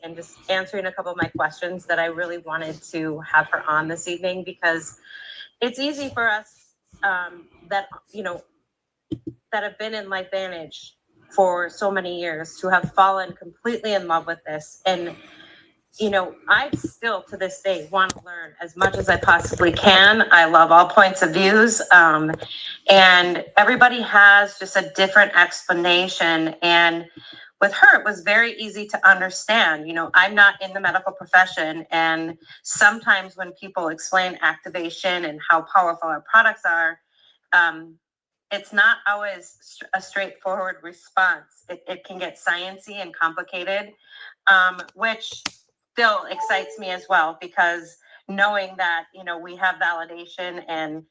and just answering a couple of my questions that I really wanted to have her on this evening, because it's easy for us that, you know, that have been in LifeVantage for so many years to have fallen completely in love with this. And, you know, I still to this day want to learn as much as I possibly can. I love all points of views. And everybody has just a different explanation. And with her, it was very easy to understand. You know, I'm not in the medical profession. And sometimes when people explain activation and how powerful our products are, it's not always a straightforward response. It can get sciencey and complicated, which still excites me as well, because knowing that, you know, we have validation, and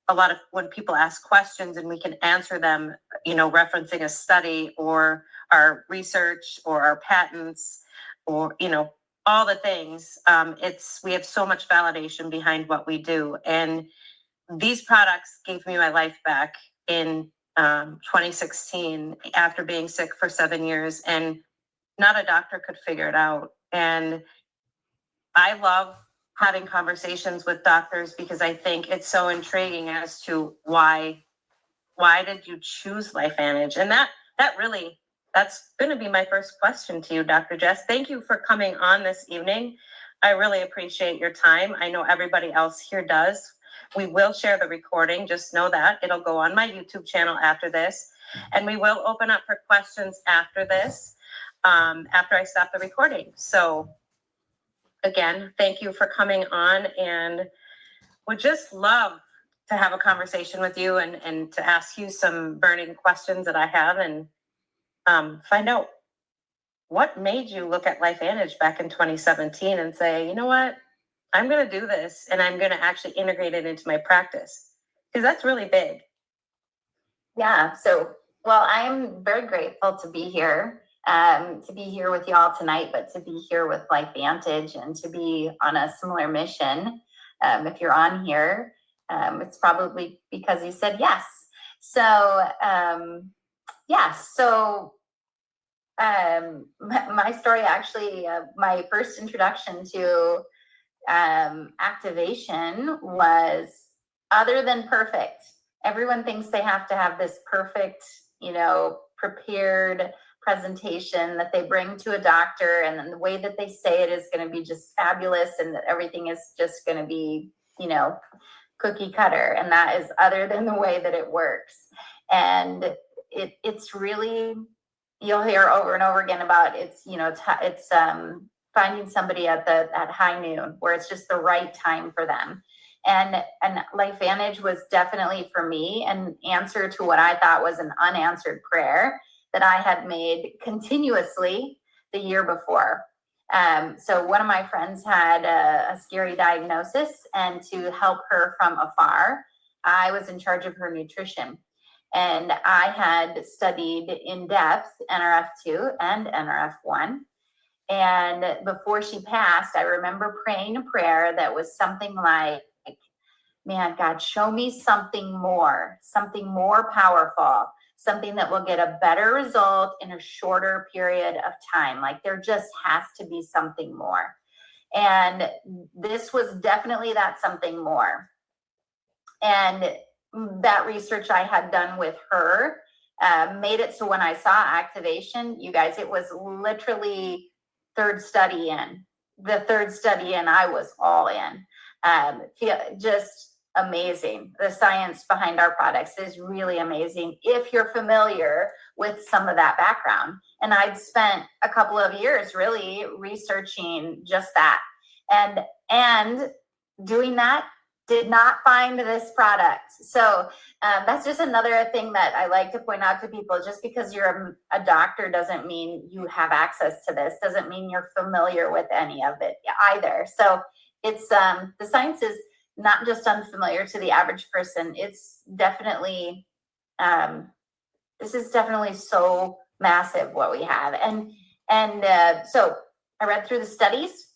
a lot of when people ask questions and we can answer them, you know, referencing a study or our research or our patents or, you know, all the things, we have so much validation behind what we do. And these products gave me my life back in 2016 after being sick for 7 years, and not a doctor could figure it out. And I love having conversations with doctors because I think it's so intriguing as to why did you choose LifeVantage? And that's going to be my first question to you, Dr. Jess. Thank you for coming on this evening. I really appreciate your time. I know everybody else here does. We will share the recording. Just know that it'll go on my YouTube channel after this, and we will open up for questions after this, after I stop the recording. So again, thank you for coming on, and would just love to have a conversation with you and to ask you some burning questions that I have, and find out what made you look at LifeVantage back in 2017 and say, you know what, I'm going to do this, and I'm going to actually integrate it into my practice, because that's really big. Yeah. So, well, I am very grateful to be here with y'all tonight, but to be here with LifeVantage and to be on a similar mission. If you're on here, it's probably because you said yes. So, my story actually, my first introduction to activation was other than perfect. Everyone thinks they have to have this perfect, you know, prepared presentation that they bring to a doctor, and then the way that they say it is going to be just fabulous, and that everything is just going to be, you know, cookie cutter. And that is other than the way that it works. And it's really, you'll hear over and over again about it's finding somebody at high noon where it's just the right time for them. And LifeVantage was definitely for me an answer to what I thought was an unanswered prayer that I had made continuously the year before. So one of my friends had a scary diagnosis, and to help her from afar, I was in charge of her nutrition. And I had studied in depth NRF2 and NRF1. And before she passed, I remember praying a prayer that was something like, man, God, show me something more powerful, something that will get a better result in a shorter period of time. Like there just has to be something more. And this was definitely that something more. And that research I had done with her made it so when I saw activation, you guys, it was literally the third study in, I was all in. Just amazing. The science behind our products is really amazing if you're familiar with some of that background. And I'd spent a couple of years really researching just that, and doing that, did not find this product. So that's just another thing that I like to point out to people. Just because you're a doctor doesn't mean you have access to this, doesn't mean you're familiar with any of it either. So it's the science is not just unfamiliar to the average person. It's definitely, this is definitely so massive what we have. And so I read through the studies.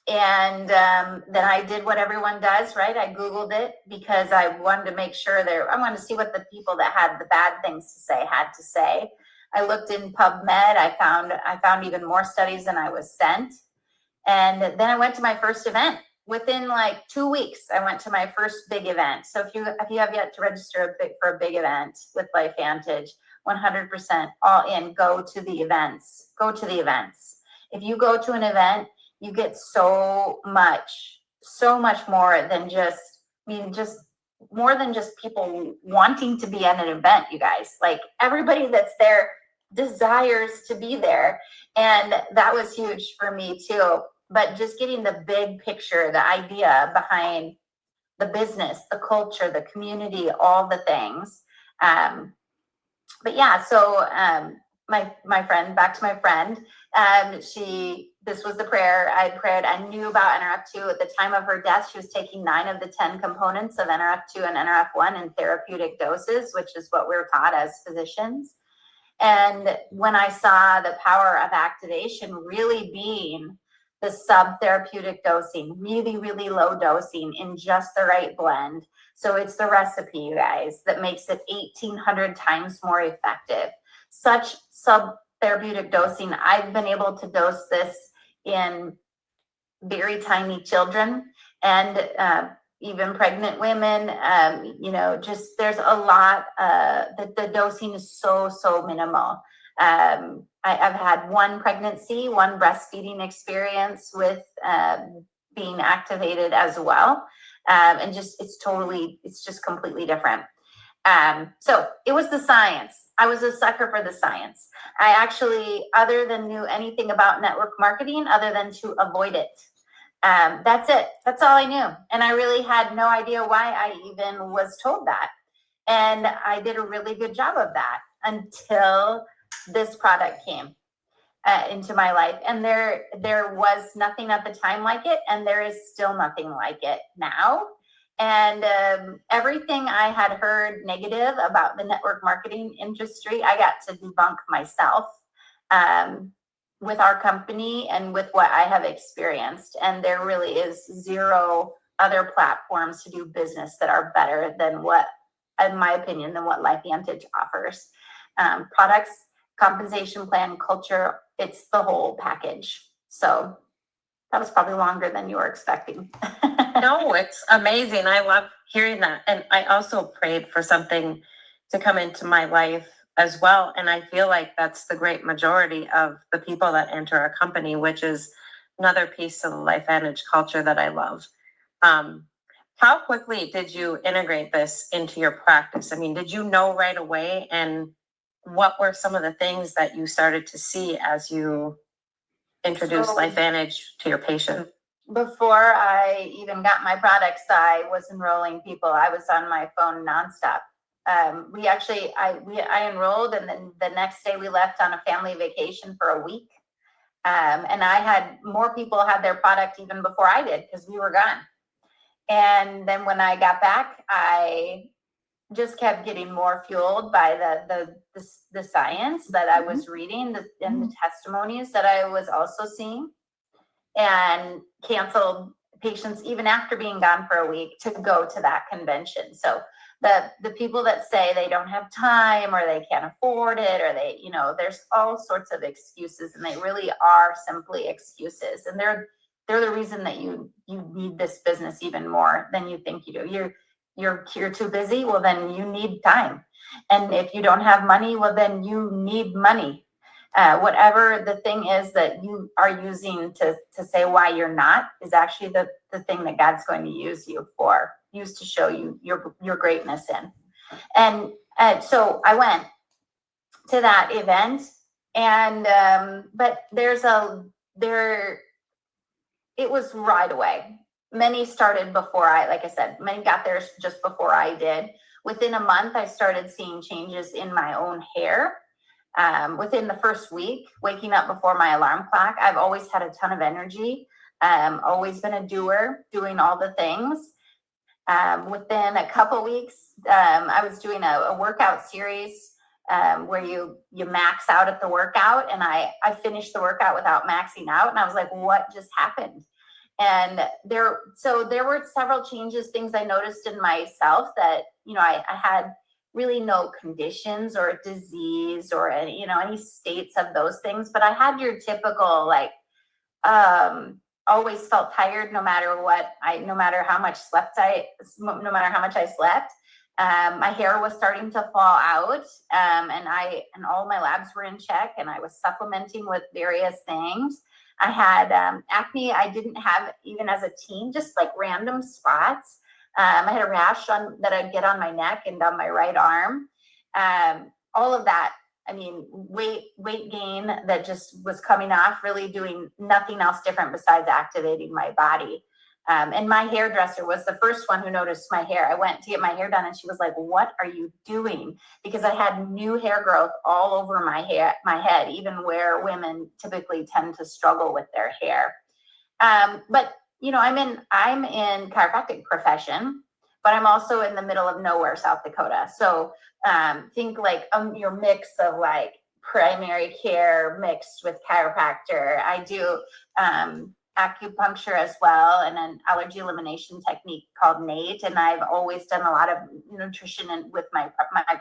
And then I did what everyone does, right? I Googled it because I wanted to make sure I wanted to see what the people that had the bad things to say had to say. I looked in PubMed. I found even more studies than I was sent. And then I went to my first event. Within like 2 weeks, I went to my first big event. So if you have yet to register for a big event with LifeVantage, 100% all in, go to the events. Go to the events. If you go to an event, you get so much more than just more than just people wanting to be at an event, you guys. Like, everybody that's there desires to be there. And that was huge for me too. But just getting the big picture, the idea behind the business, the culture, the community, all the things. But yeah, so my friend, back to my friend, this was the prayer I prayed. I knew about NRF2 at the time of her death. She was taking 9 of the 10 components of NRF2 and NRF1 in therapeutic doses, which is what we were taught as physicians. And when I saw the power of activation really being the sub-therapeutic dosing, really, really low dosing in just the right blend. So it's the recipe, you guys, that makes it 1,800 times more effective. Such sub-therapeutic dosing, I've been able to dose this in very tiny children and even pregnant women. Just there's a lot, the dosing is so minimal. I've had one pregnancy, one breastfeeding experience with being activated as well. And it's just completely different. So it was the science. I was a sucker for the science. I actually, other than knew anything about network marketing, other than to avoid it. That's it. That's all I knew. And I really had no idea why I even was told that. And I did a really good job of that until this product came into my life. And there was nothing at the time like it. And there is still nothing like it now. And everything I had heard negative about the network marketing industry, I got to debunk myself with our company and with what I have experienced. And there really is zero other platforms to do business that are better than what, in my opinion, than what LifeVantage offers. Products, compensation plan, culture, it's the whole package. So that was probably longer than you were expecting. No, it's amazing. I love hearing that. And I also prayed for something to come into my life as well. And I feel like that's the great majority of the people that enter our company, which is another piece of the LifeVantage culture that I love. How quickly did you integrate this into your practice? I mean, did you know right away? And what were some of the things that you started to see as you introduced LifeVantage to your patients? Before I even got my products, I was enrolling people. I was on my phone nonstop. I enrolled, and then the next day we left on a family vacation for a week. And I had more people had their product even before I did, because we were gone. And then when I got back, I just kept getting more fueled by the science that I was reading and the testimonies that I was also seeing, and canceled patients even after being gone for a week to go to that convention. So the people that say they don't have time or they can't afford it, or they, there's all sorts of excuses, and they really are simply excuses. And they're the reason that you need this business even more than you think you do. You're too busy. Well, then you need time. And if you don't have money, well, then you need money. Whatever the thing is that you are using to say why you're not is actually the thing that God's going to use to show you your greatness in. And so I went to that event, and but it was right away. Many started before many got there just before I did. Within a month, I started seeing changes in my own hair. Within the first week, waking up before my alarm clock, I've always had a ton of energy, always been a doer, doing all the things. Within a couple weeks, I was doing a workout series where you max out at the workout, and I finished the workout without maxing out, and I was like, what just happened? And there were several changes, things I noticed in myself that, I had really no conditions or disease or any, you know, any states of those things. But I had your typical, like, always felt tired no matter what no matter how much no matter how much I slept. My hair was starting to fall out, and all my labs were in check, and I was supplementing with various things. I had acne. I didn't have even as a teen, just like random spots. I had a rash that I'd get on my neck and down my right arm. All of that. I mean, weight gain that just was coming off, really doing nothing else different besides activating my body. And my hairdresser was the first one who noticed my hair. I went to get my hair done and she was like, "What are you doing?" Because I had new hair growth all over my head, even where women typically tend to struggle with their hair. But you know, I'm in chiropractic profession, but I'm also in the middle of nowhere, South Dakota. So think like your mix of like primary care mixed with chiropractor. I do acupuncture as well, and an allergy elimination technique called NAET. And I've always done a lot of nutrition with my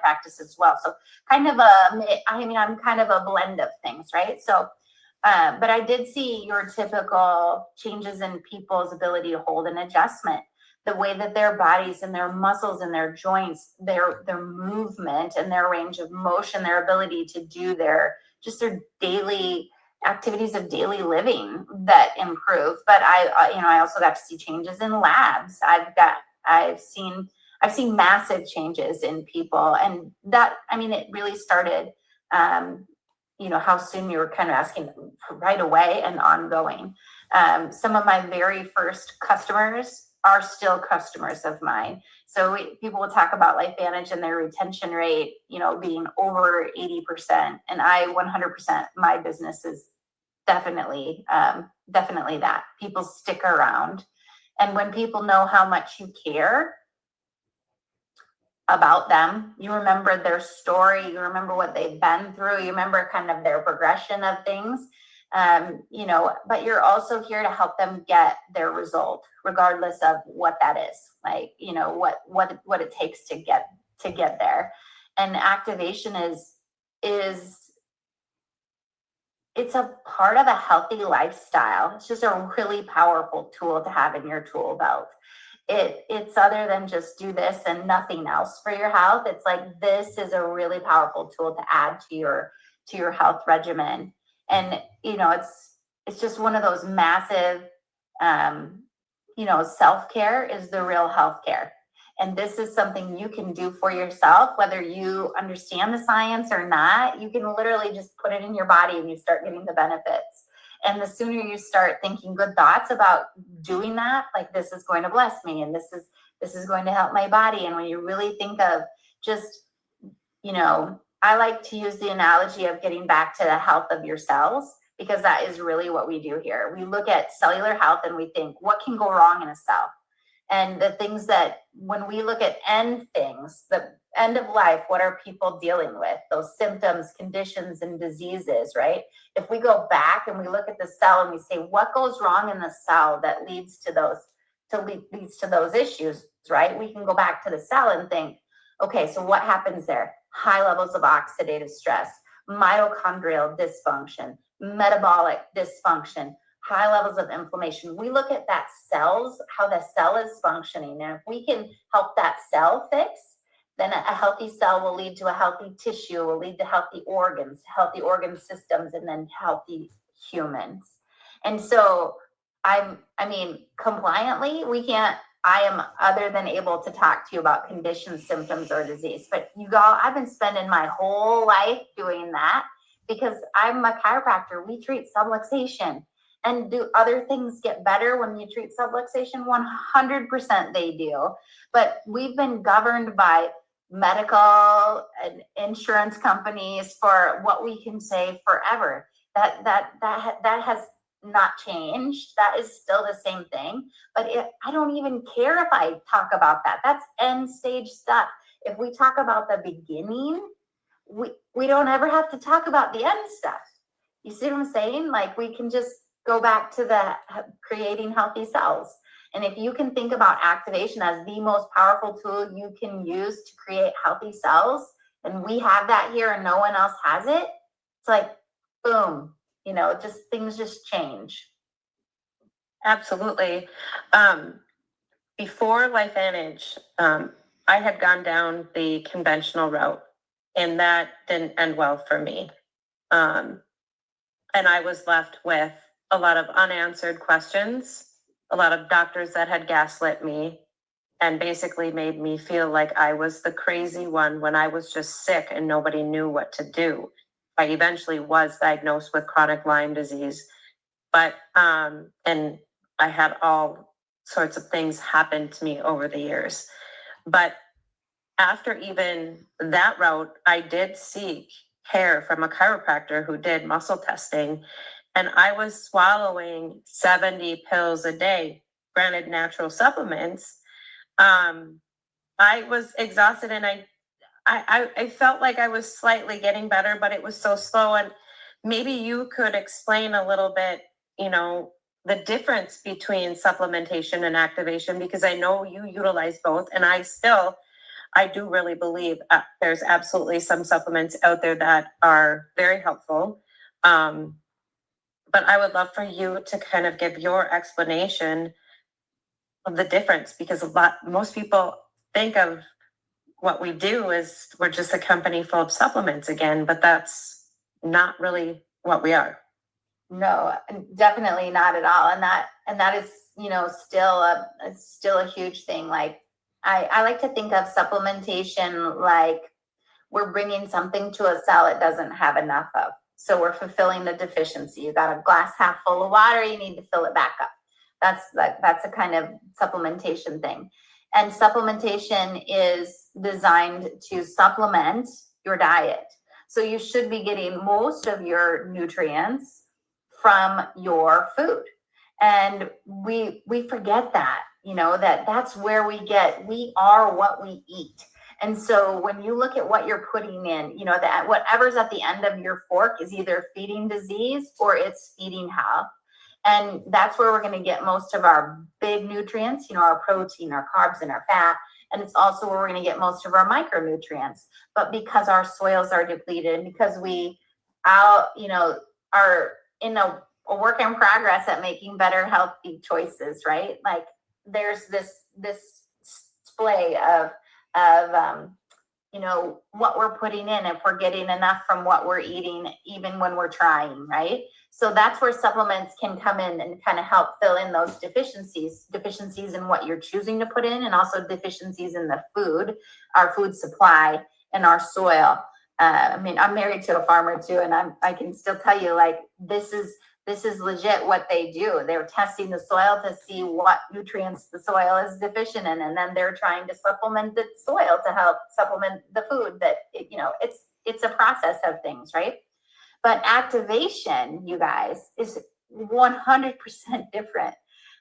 practice as well. So I'm kind of a blend of things, right? So, but I did see your typical changes in people's ability to hold an adjustment, the way that their bodies and their muscles and their joints, their movement and their range of motion, their ability to do their daily activities of daily living that improve. But I also got to see changes in labs. I've seen massive changes in people, and that, I mean, it really started, how soon, you were kind of asking, right away and ongoing. Some of my very first customers are still customers of mine. So people will talk about LifeVantage and their retention rate, being over 80%. And I 100%, my business is definitely that. People stick around. And when people know how much you care about them, you remember their story, you remember what they've been through, you remember kind of their progression of things. But you're also here to help them get their result, regardless of what that is, like, what it takes to get there. And activation is it's a part of a healthy lifestyle. It's just a really powerful tool to have in your tool belt. It's other than just do this and nothing else for your health. It's like, this is a really powerful tool to add to your health regimen. And, it's just one of those massive, self-care is the real healthcare. And this is something you can do for yourself, whether you understand the science or not. You can literally just put it in your body and you start getting the benefits. And the sooner you start thinking good thoughts about doing that, like, this is going to bless me, and this is going to help my body. And when you really think of just, I like to use the analogy of getting back to the health of your cells, because that is really what we do here. We look at cellular health and we think, what can go wrong in a cell? And the things that, when we look at things, the end of life, what are people dealing with? Those symptoms, conditions, and diseases, right? If we go back and we look at the cell and we say, what goes wrong in the cell that leads to those issues, right? We can go back to the cell and think, okay, so what happens there? High levels of oxidative stress, mitochondrial dysfunction, metabolic dysfunction, high levels of inflammation. We look at that cells, how the cell is functioning. And if we can help that cell fix, then a healthy cell will lead to a healthy tissue, will lead to healthy organ systems, and then healthy humans. And so compliantly, I am other than able to talk to you about conditions, symptoms, or disease. But I've been spending my whole life doing that, because I'm a chiropractor. We treat subluxation. And do other things get better when you treat subluxation? 100% they do. But we've been governed by medical and insurance companies for what we can say forever. That has not changed. That is still the same thing. But I don't even care if I talk about that. That's end stage stuff. If we talk about the beginning, we don't ever have to talk about the end stuff. You see what I'm saying? Like, we can just go back to the creating healthy cells. And if you can think about activation as the most powerful tool you can use to create healthy cells, and we have that here and no one else has it, it's like, boom, you know, just things just change. Absolutely. Before LifeVantage, I had gone down the conventional route, and that didn't end well for me. And I was left with a lot of unanswered questions, a lot of doctors that had gaslit me and basically made me feel like I was the crazy one when I was just sick and nobody knew what to do. I eventually was diagnosed with chronic Lyme disease, but and I had all sorts of things happen to me over the years. But after even that route, I did seek care from a chiropractor who did muscle testing, and I was swallowing 70 pills a day, granted natural supplements. I was exhausted, and I felt like I was slightly getting better, but it was so slow. And maybe you could explain a little bit, you know, the difference between supplementation and activation, because I know you utilize both, and I do really believe there's absolutely some supplements out there that are very helpful. But I would love for you to kind of give your explanation of the difference, because most people think of what we do is we're just a company full of supplements again, but that's not really what we are. No, definitely not at all. And that is, you know, still a huge thing. Like I like to think of supplementation like we're bringing something to a cell it doesn't have enough of. So we're fulfilling the deficiency. You got a glass half full of water, you need to fill it back up. That's a kind of supplementation thing. And supplementation is designed to supplement your diet. So you should be getting most of your nutrients from your food. And we forget that, you know, that's where we are what we eat. And so when you look at what you're putting in, you know, that whatever's at the end of your fork is either feeding disease or it's feeding health. And that's where we're going to get most of our big nutrients, you know, our protein, our carbs, and our fat. And it's also where we're going to get most of our micronutrients. But because our soils are depleted, because we are in a work in progress at making better healthy choices, right? Like there's this display of you know, what we're putting in, if we're getting enough from what we're eating, even when we're trying, right? So that's where supplements can come in and kind of help fill in those deficiencies in what you're choosing to put in, and also deficiencies in the food, our food supply, and our soil. I mean, I'm married to a farmer too, and I can still tell you, like, this is legit what they do. They're testing the soil to see what nutrients the soil is deficient in, and then they're trying to supplement the soil to help supplement the food. That you know, it's a process of things, right? But activation, you guys, is 100% different.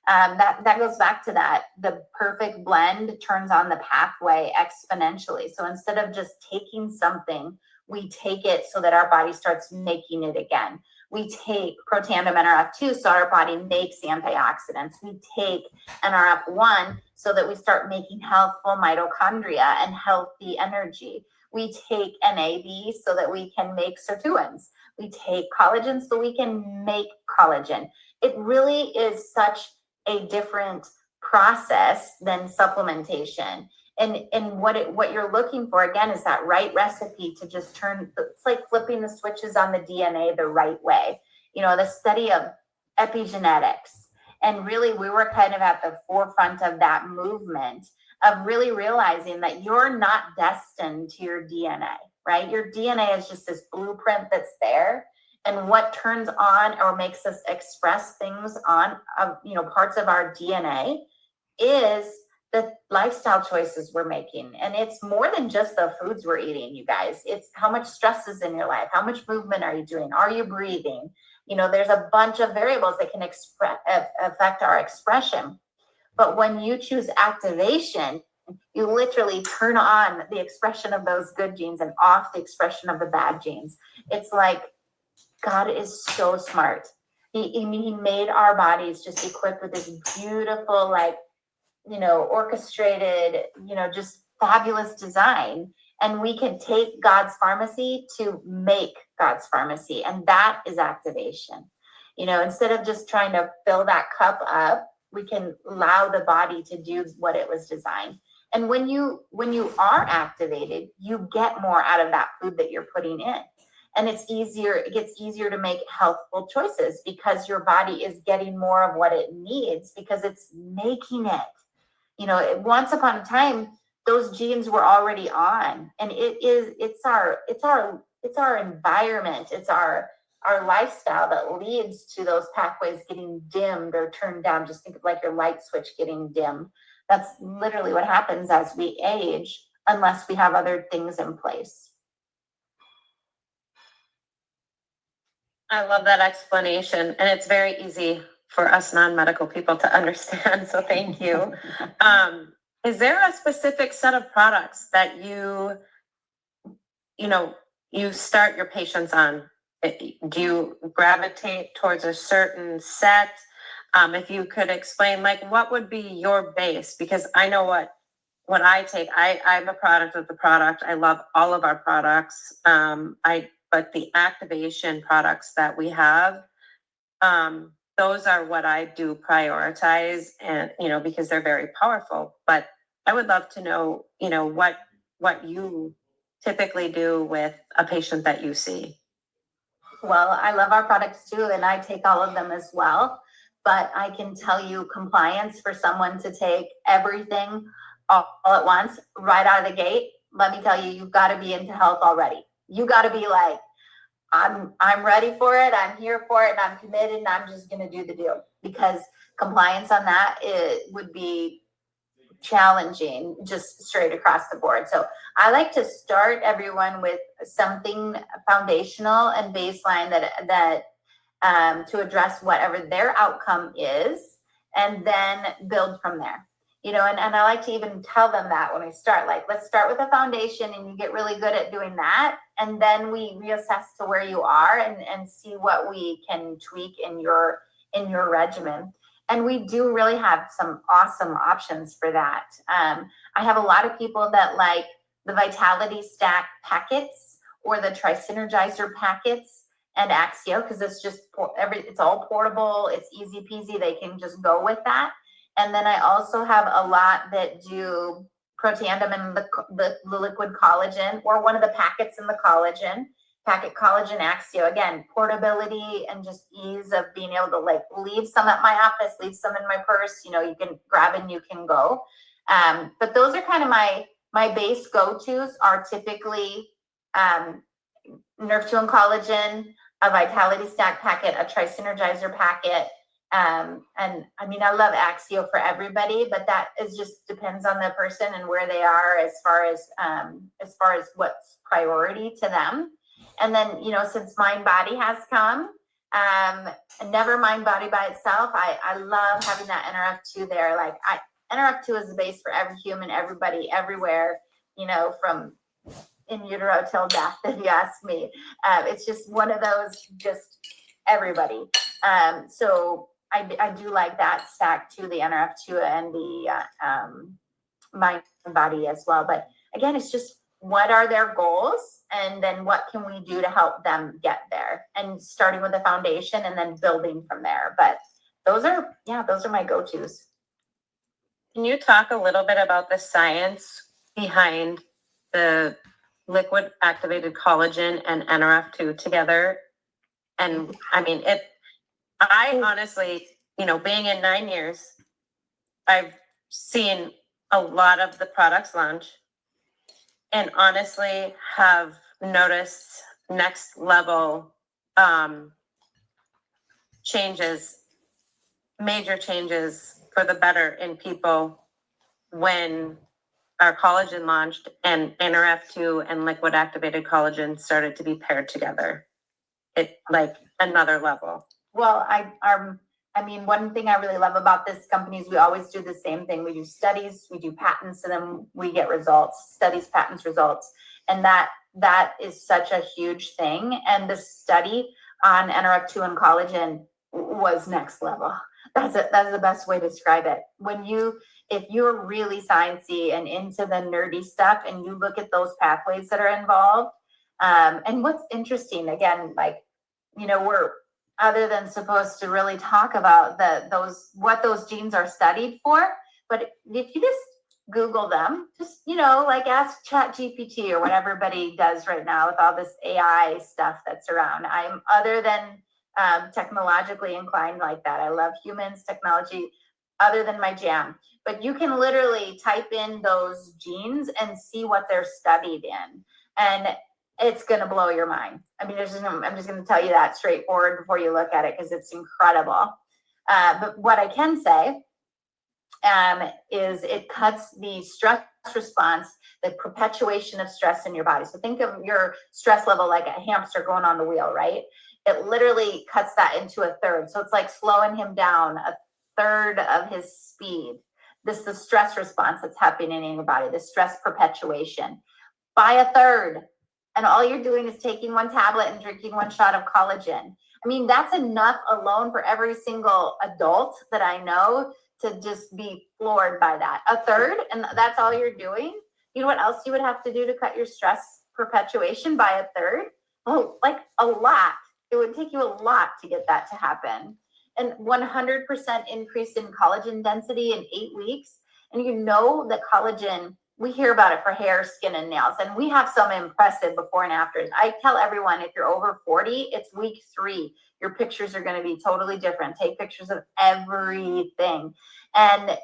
That goes back to that. The perfect blend turns on the pathway exponentially. So instead of just taking something, we take it so that our body starts making it again. We take protandim NRF2 so our body makes antioxidants. We take NRF1 so that we start making healthful mitochondria and healthy energy. We take NAD so that we can make sirtuins. We take collagen so we can make collagen. It really is such a different process than supplementation. And what you're looking for, again, is that right recipe to just turn, it's like flipping the switches on the DNA the right way. You know, the study of epigenetics. And really, we were kind of at the forefront of that movement of really realizing that you're not destined to your DNA, right? Your DNA is just this blueprint that's there. And what turns on or makes us express things on, you know, parts of our DNA is the lifestyle choices we're making. And it's more than just the foods we're eating, you guys. It's how much stress is in your life. How much movement are you doing? Are you breathing? You know, there's a bunch of variables that can affect our expression. But when you choose activation, you literally turn on the expression of those good genes and off the expression of the bad genes. It's like, God is so smart. He made our bodies just equipped with this beautiful, like, orchestrated, just fabulous design. And we can take God's pharmacy to make God's pharmacy. And that is activation. Instead of just trying to fill that cup up, we can allow the body to do what it was designed. And when you are activated, you get more out of that food that you're putting in. And it gets easier to make healthful choices because your body is getting more of what it needs because it's making it. Once upon a time, those genes were already on, and it's our environment, it's our lifestyle that leads to those pathways getting dimmed or turned down. Just think of like your light switch getting dim. That's literally what happens as we age, unless we have other things in place. I love that explanation, and it's very easy for us non-medical people to understand, so thank you. Is there a specific set of products that you start your patients on? Do you gravitate towards a certain set? If you could explain, like, what would be your base? Because I know what I take. I'm a product of the product. I love all of our products. But the activation products that we have, those are what I do prioritize, and because they're very powerful. But I would love to know, what you typically do with a patient that you see. Well, I love our products too, and I take all of them as well. But I can tell you, compliance for someone to take everything all at once, right out of the gate, let me tell you, you've got to be into health already. You got to be like, I'm ready for it. I'm here for it, and I'm committed, and I'm just going to do the deal, because compliance on that, it would be challenging just straight across the board. So I like to start everyone with something foundational and baseline that to address whatever their outcome is, and then build from there. And I like to even tell them that when we start, like, let's start with a foundation, and you get really good at doing that. And then we reassess to where you are and see what we can tweak in your regimen. And we do really have some awesome options for that. I have a lot of people that like the Vitality Stack packets or the Tri-Synergizer packets and Axio, because it's just it's all portable, it's easy peasy, they can just go with that. And then I also have a lot that do Protandim and the liquid collagen, or one of the packets in the collagen, packet collagen Axio. Again, portability and just ease of being able to, like, leave some at my office, leave some in my purse, you can grab and you can go. But those are kind of my base go-tos are typically Nerve 2 and collagen, a Vitality Stack packet, a Tri-Synergizer packet. And I mean, I love Axio for everybody, but that is just depends on the person and where they are as far as what's priority to them. And then, since Mind Body has come, never Mind Body by itself, I love having that NRF2 there. Like, NRF2 is the base for every human, everybody, everywhere, from in utero till death, if you ask me. It's just one of those, just everybody. So I do like that stack too, the NRF2 and the Mind Body as well. But again, it's just, what are their goals, and then what can we do to help them get there, and starting with the foundation and then building from there. But those are my go-tos. Can you talk a little bit about the science behind the liquid activated collagen and NRF2 together? And I mean, I honestly, being in 9 years, I've seen a lot of the products launch, and honestly have noticed next level changes, major changes for the better in people when our collagen launched and NRF2 and liquid activated collagen started to be paired together. It, like, another level. Well, I mean, one thing I really love about this company is we always do the same thing. We do studies, we do patents, and then we get results, studies, patents, results. And that is such a huge thing. And the study on NRF2 and collagen was next level. That's the best way to describe it. If you're really sciencey and into the nerdy stuff and you look at those pathways that are involved, and what's interesting, again, like, we're, other than supposed to really talk about what those genes are studied for, but if you just Google them, just, like ask ChatGPT or what everybody does right now with all this AI stuff that's around. I'm, other than technologically inclined like that, I love humans, technology, other than my jam. But you can literally type in those genes and see what they're studied in. And it's going to blow your mind. I mean, I'm just going to tell you that straightforward before you look at it, because it's incredible. But what I can say is it cuts the stress response, the perpetuation of stress in your body. So think of your stress level like a hamster going on the wheel, right? It literally cuts that into a third. So it's like slowing him down a third of his speed. This is the stress response that's happening in your body, the stress perpetuation by a third. And all you're doing is taking one tablet and drinking one shot of collagen. I mean, that's enough alone for every single adult that I know to just be floored by that. A third, and that's all you're doing. You know what else you would have to do to cut your stress perpetuation by a third? Oh, like a lot. It would take you a lot to get that to happen. And 100% increase in collagen density in 8 weeks. And that collagen, we hear about it for hair, skin, and nails. And we have some impressive before and afters. I tell everyone, if you're over 40, it's week 3. Your pictures are going to be totally different. Take pictures of everything. And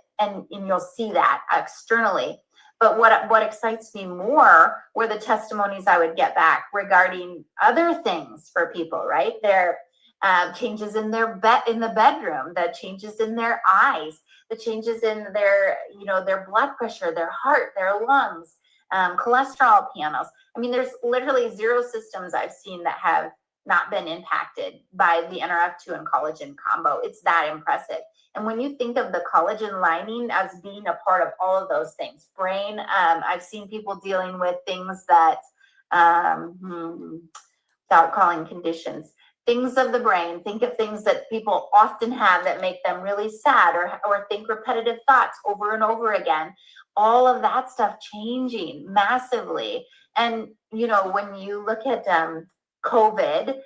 you'll see that externally. But what excites me more were the testimonies I would get back regarding other things for people, right? Their changes in their in the bedroom, the changes in their eyes, the changes in their, their blood pressure, their heart, their lungs, cholesterol panels. I mean, there's literally 0 systems I've seen that have not been impacted by the NRF2 and collagen combo. It's that impressive. And when you think of the collagen lining as being a part of all of those things, brain, I've seen people dealing with things that, without calling conditions, things of the brain. Think of things that people often have that make them really sad, or think repetitive thoughts over and over again. All of that stuff changing massively. And, when you look at COVID,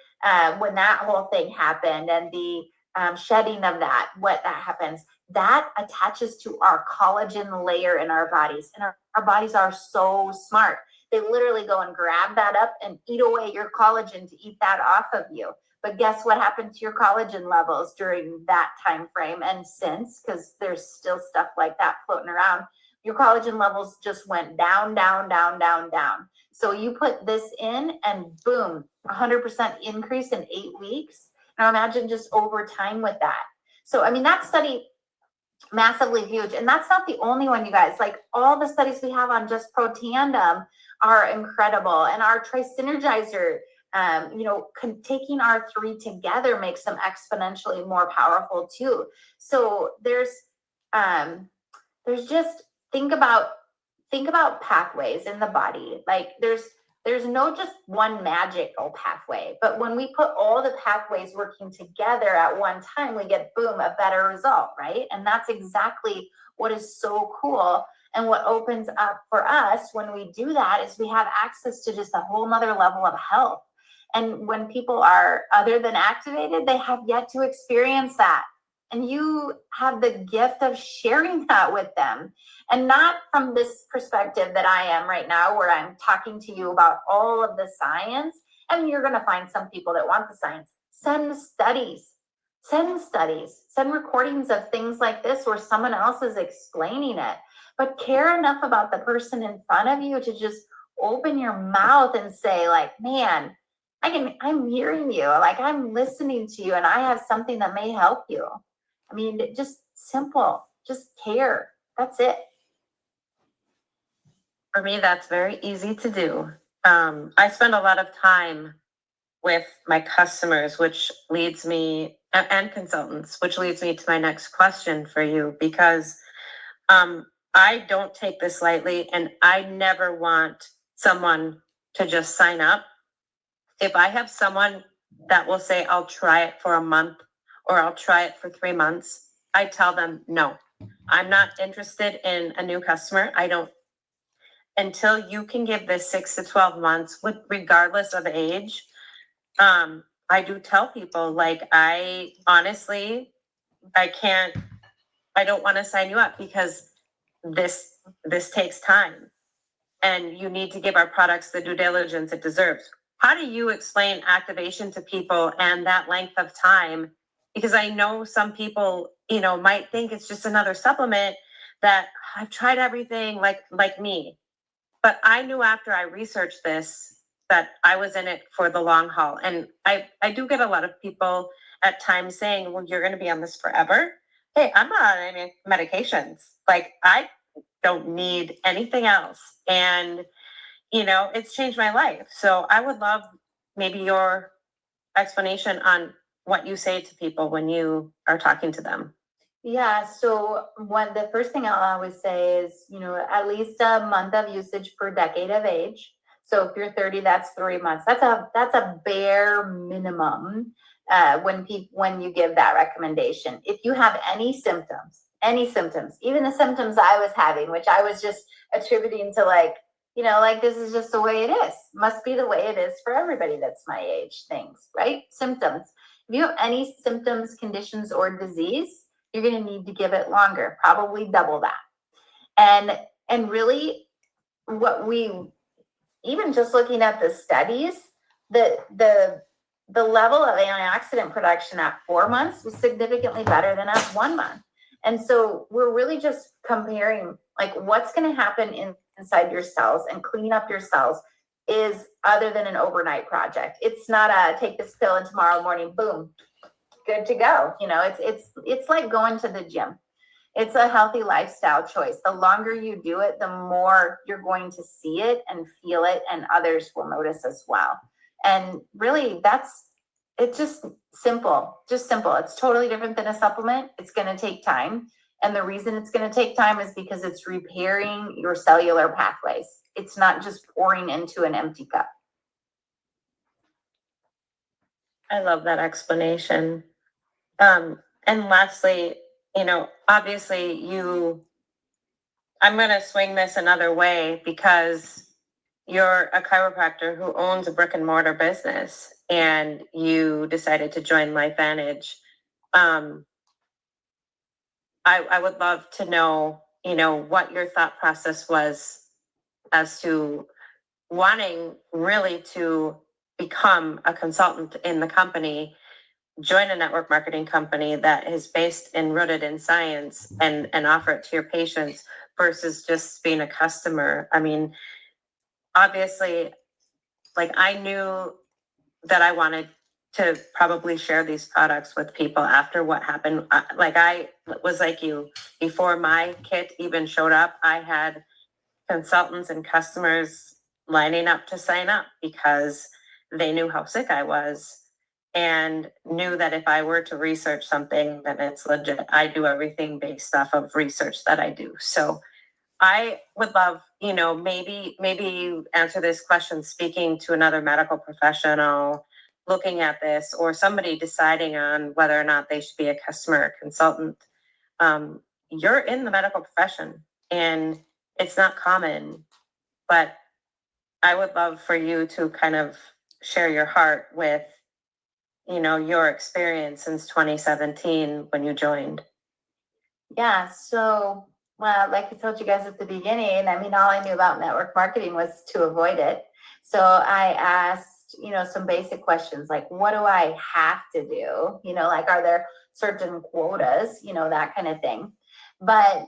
when that whole thing happened and the shedding of that, what that happens, that attaches to our collagen layer in our bodies. And our bodies are so smart. They literally go and grab that up and eat away your collagen to eat that off of you. But guess what happened to your collagen levels during that time frame and since, because there's still stuff like that floating around. Your collagen levels just went down, down, down, down, down. So you put this in and boom, 100% increase in 8 weeks. Now imagine just over time with that. So, I mean, that study, massively huge. And that's not the only one, you guys. Like, all the studies we have on just Protandim are incredible. And our Tri-Synergizer, taking our 3 together makes them exponentially more powerful too. So there's just, think about pathways in the body. Like, there's no just one magical pathway, but when we put all the pathways working together at one time, we get, boom, a better result, right? And that's exactly what is so cool. And what opens up for us when we do that is we have access to just a whole nother level of health. And when people are other than activated, they have yet to experience that. And you have the gift of sharing that with them. And not from this perspective that I am right now, where I'm talking to you about all of the science. And you're going to find some people that want the science. Send studies, send recordings of things like this where someone else is explaining it. But care enough about the person in front of you to just open your mouth and say, like, man, I'm hearing you, like, I'm listening to you, and I have something that may help you. I mean, just simple, just care. That's it. For me, that's very easy to do. I spend a lot of time with my customers, which leads me, and consultants, which leads me to my next question for you, because I don't take this lightly, and I never want someone to just sign up. If I have someone that will say, I'll try it for a month or I'll try it for 3 months, I tell them, no, I'm not interested in a new customer. I don't, until you can give this 6 to 12 months with regardless of age. I do tell people, like, I honestly, I don't want to sign you up because this takes time and you need to give our products the due diligence it deserves. How do you explain activation to people and that length of time? Because I know some people, might think it's just another supplement that I've tried everything like me. But I knew after I researched this that I was in it for the long haul. And I do get a lot of people at times saying, well, you're going to be on this forever. Hey, I'm not on any medications. Like, I don't need anything else. And, it's changed my life. So I would love maybe your explanation on what you say to people when you are talking to them. Yeah, so the first thing I'll always say is, at least a month of usage per decade of age. So if you're 30, that's 3 months. That's a bare minimum when you give that recommendation. If you have any symptoms, even the symptoms I was having, which I was just attributing to like this is just the way it is. Must be the way it is for everybody that's my age, things, right? Symptoms. If you have any symptoms, conditions, or disease, you're going to need to give it longer, probably double that. And really, what we, even just looking at the studies, the level of antioxidant production at 4 months was significantly better than at 1 month. And so we're really just comparing, like, what's going to happen inside your cells, and cleaning up your cells is other than an overnight project. It's not a take this pill and tomorrow morning, boom, good to go. It's like going to the gym. It's a healthy lifestyle choice. The longer you do it, the more you're going to see it and feel it, and others will notice as well. And really, it's just simple. It's totally different than a supplement. It's going to take time. And the reason it's going to take time is because it's repairing your cellular pathways. It's not just pouring into an empty cup. I love that explanation. And lastly, obviously I'm going to swing this another way because you're a chiropractor who owns a brick and mortar business and you decided to join LifeVantage. I would love to know, what your thought process was as to wanting really to become a consultant in the company, join a network marketing company that is based and rooted in science and offer it to your patients versus just being a customer. I mean, obviously, like, I knew that I wanted to probably share these products with people after what happened. Like, I was like you, before my kit even showed up, I had consultants and customers lining up to sign up because they knew how sick I was and knew that if I were to research something, then it's legit. I do everything based off of research that I do. So I would love, maybe you answer this question speaking to another medical professional looking at this, or somebody deciding on whether or not they should be a customer or consultant. You're in the medical profession and it's not common, but I would love for you to kind of share your heart with, your experience since 2017 when you joined. Yeah. So, well, like I told you guys at the beginning, I mean, all I knew about network marketing was to avoid it. So I asked, some basic questions like, what do I have to do? Like, are there certain quotas, that kind of thing. But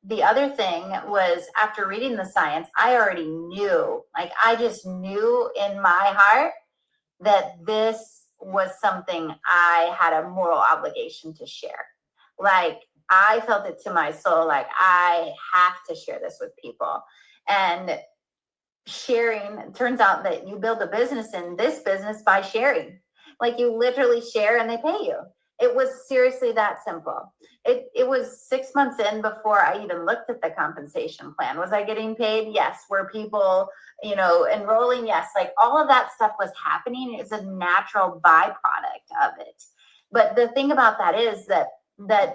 the other thing was, after reading the science, I already knew, like, I just knew in my heart that this was something I had a moral obligation to share. Like, I felt it to my soul, like, I have to share this with people. And sharing, it turns out that you build a business in this business by sharing. Like, you literally share and they pay you. It was seriously that simple. It was 6 months in before I even looked at the compensation plan. Was I getting paid? Yes. Were people, enrolling? Yes. Like, all of that stuff was happening. It's a natural byproduct of it. But the thing about that is that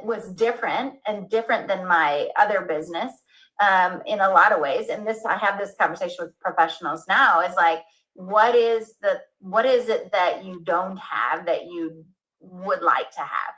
was different than my other business in a lot of ways. And I have this conversation with professionals now, is like, what is it that you don't have that you would like to have?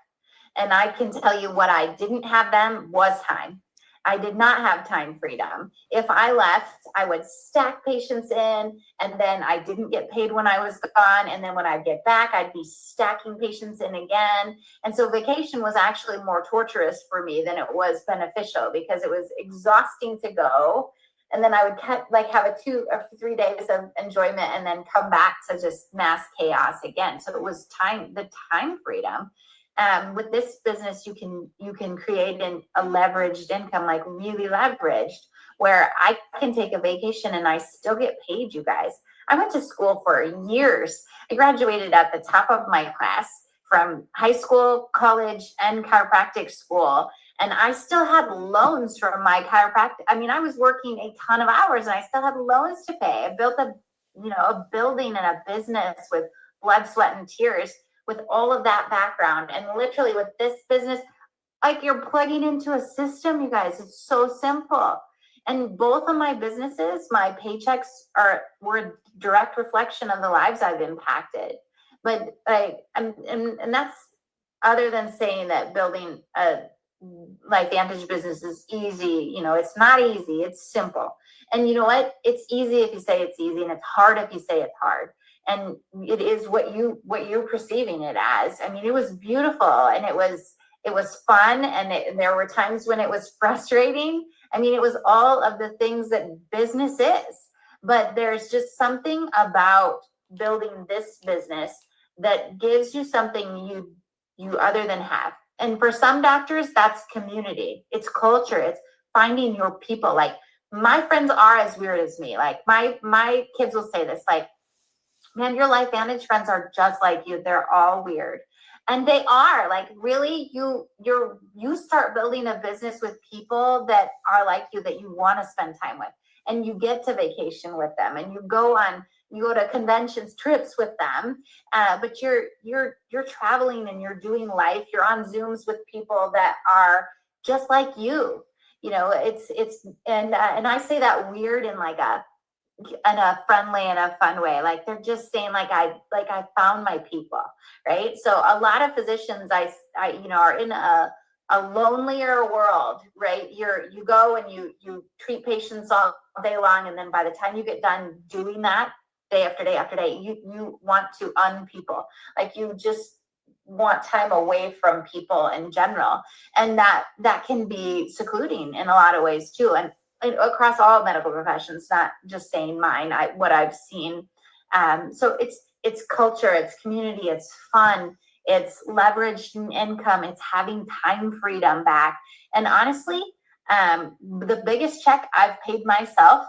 And I can tell you what I didn't have then was time. I did not have time freedom. If I left, I would stack patients in, and then I didn't get paid when I was gone. And then when I get back, I'd be stacking patients in again. And so vacation was actually more torturous for me than it was beneficial, because it was exhausting to go. And then I would have a 2 or 3 days of enjoyment and then come back to just mass chaos again. So it was the time freedom. With this business, you can create a leveraged income, like really leveraged, where I can take a vacation and I still get paid, you guys. I went to school for years. I graduated at the top of my class from high school, college, and chiropractic school. And I still had loans from my chiropractic. I mean, I was working a ton of hours and I still had loans to pay. I built a building and a business with blood, sweat, and tears, with all of that background. And literally with this business, like, you're plugging into a system, you guys. It's so simple. And both of my businesses, my paychecks were a direct reflection of the lives I've impacted. But and that's, other than saying that building a LifeVantage business is easy. It's not easy. It's simple. And you know what? It's easy if you say it's easy, and it's hard if you say it's hard. And it is what you're perceiving it as. I mean, it was beautiful, and it was fun, and there were times when it was frustrating. I mean, it was all of the things that business is. But there's just something about building this business that gives you something you other than have. And for some doctors, that's community. It's culture. It's finding your people. Like, my friends are as weird as me. Like, my kids will say this, like, man, your LifeVantage friends are just like you. They're all weird. And they are. Like, really, you start building a business with people that are like you, that you want to spend time with. And you get to vacation with them, and you go to conventions, trips with them. But you're traveling and you're doing life. You're on Zooms with people that are just like you. And I say that weird in a friendly and a fun way. Like, they're just saying, I found my people, right? So a lot of physicians I are in a lonelier world, right? You go and you treat patients all day long, and then by the time you get done doing that day after day after day, you want to unpeople. Like, you just want time away from people in general, and that can be secluding in a lot of ways too. And across all medical professions, not just saying mine, what I've seen. So it's culture, it's community, it's fun, it's leveraged income, it's having time freedom back. And honestly, the biggest check I've paid myself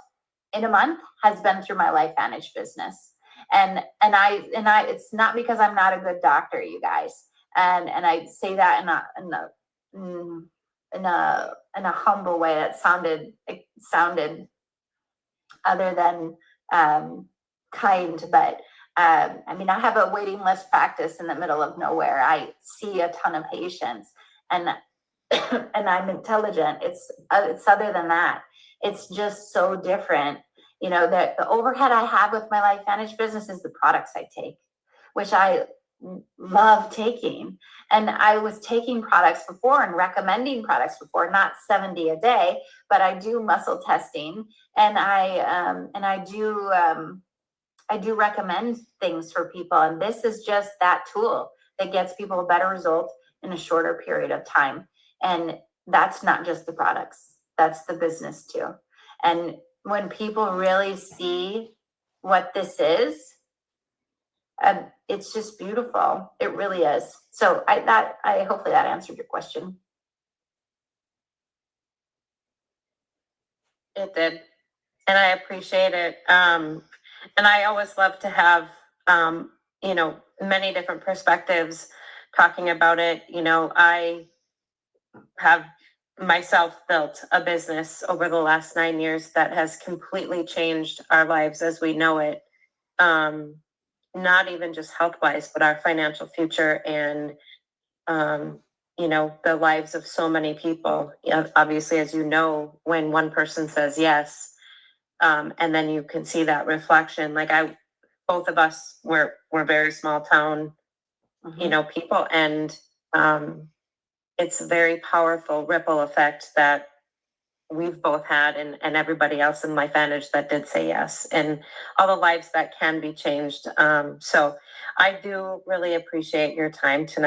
in a month has been through my LifeVantage business. And I it's not because I'm not a good doctor, you guys. And I say that in a humble way. That sounded other than kind, but I mean, I have a waiting list practice in the middle of nowhere. I see a ton of patients, and and I'm intelligent. It's other than that. It's just so different. The overhead I have with my LifeVantage business is the products I take, which I love taking. And I was taking products before and recommending products before, not 70 a day, but I do muscle testing, and I do recommend things for people. And this is just that tool that gets people a better result in a shorter period of time. And that's not just the products, that's the business too. And when people really see what this is, it's just beautiful. It really is. So I hopefully that answered your question. It did. And I appreciate it. And I always love to have, many different perspectives talking about it. I have myself built a business over the last 9 years that has completely changed our lives as we know it. Not even just health-wise, but our financial future and you know, the lives of so many people. Obviously, as you know, when one person says yes, and then you can see that reflection. Like both of us we're very small town, you know, people, and it's a very powerful ripple effect that we've both had, and everybody else in LifeVantage that did say yes, and all the lives that can be changed. So I do really appreciate your time tonight.